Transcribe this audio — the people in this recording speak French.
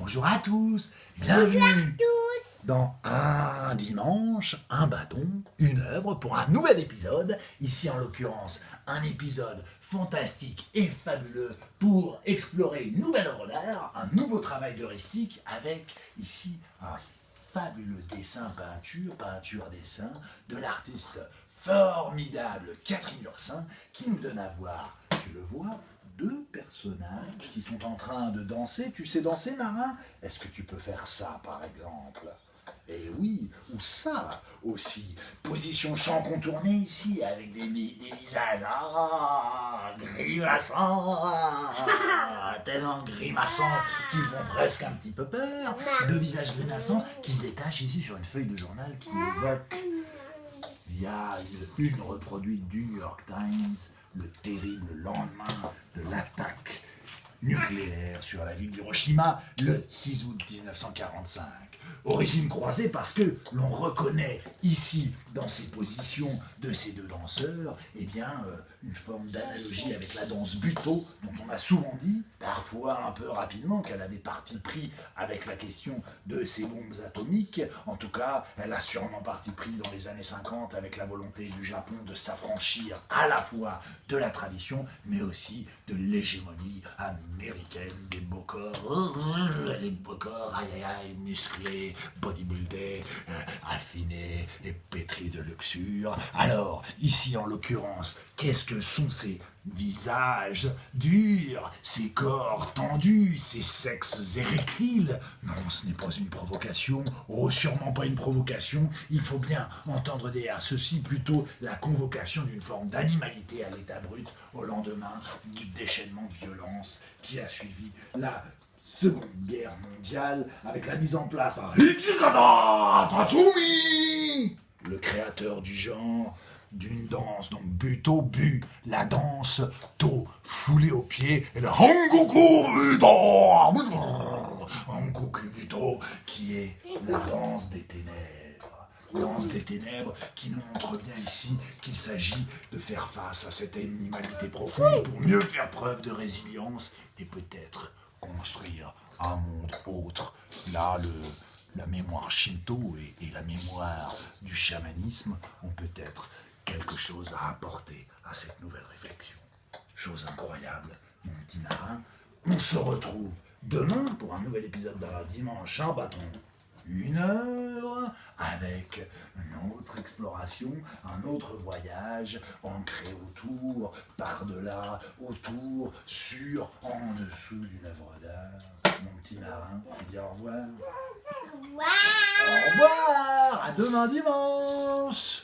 Bonjour à tous, Bonjour à bienvenue tous. dans Un dimanche, un bâton, une œuvre pour un nouvel épisode. Ici en l'occurrence un épisode fantastique et fabuleux pour explorer une nouvelle œuvre d'art, un nouveau travail d'heuristique avec ici un fabuleux dessin peinture-dessin de l'artiste formidable Catherine Ursin qui nous donne à voir, tu le vois, deux personnages qui sont en train de danser. Tu sais danser, Marin? Est-ce que tu peux faire ça, par exemple? Eh oui, ou ça aussi. Position champ contourné ici, avec des visages grimaçants, tellement grimaçants qu'ils font presque un petit peu peur. Deux visages grimaçants qui se détachent ici sur une feuille de journal qui évoque, via une reproduite du New York Times, le terrible lendemain de l'attaque nucléaire sur la ville d'Hiroshima le 6 août 1945. Origine croisée parce que l'on reconnaît ici, dans ces positions de ces deux danseurs, une forme d'analogie avec la danse Butoh, dont on a souvent dit, parfois un peu rapidement, qu'elle avait parti pris avec la question de ces bombes atomiques. En tout cas, elle a sûrement parti pris dans les années 50 avec la volonté du Japon de s'affranchir à la fois de la tradition, mais aussi de l'hégémonie américaine des beaux corps, les beaux corps, musclés, bodybuildés, raffinés et pétris de luxure. Alors, ici en l'occurrence, qu'est-ce que sont ces visages durs, ces corps tendus, ces sexes érectiles? Non, ce n'est pas une provocation, sûrement pas une provocation. Il faut bien entendre derrière ceci plutôt la convocation d'une forme d'animalité à l'état brut au lendemain du déchaînement de violence qui a suivi la Seconde Guerre mondiale avec la mise en place par Ichikata Tatsumi, le créateur du genre, d'une danse, donc Butoh, la danse, To, foulée aux pieds, et le Hangoku Butoh, qui est la danse des ténèbres. Danse des ténèbres qui nous montre bien ici qu'il s'agit de faire face à cette animalité profonde pour mieux faire preuve de résilience et peut-être construire un monde autre. Là, la mémoire shinto et la mémoire du chamanisme ont peut-être quelque chose à apporter à cette nouvelle réflexion. Chose incroyable, mon petit marin. On se retrouve demain pour un nouvel épisode d'un dimanche, un bâton, une heure, avec une autre exploration, un autre voyage, ancré autour, par-delà, autour, sur, en dessous d'une œuvre d'art. Mon petit marin, tu dis au revoir. Au revoir. Au revoir, à demain dimanche.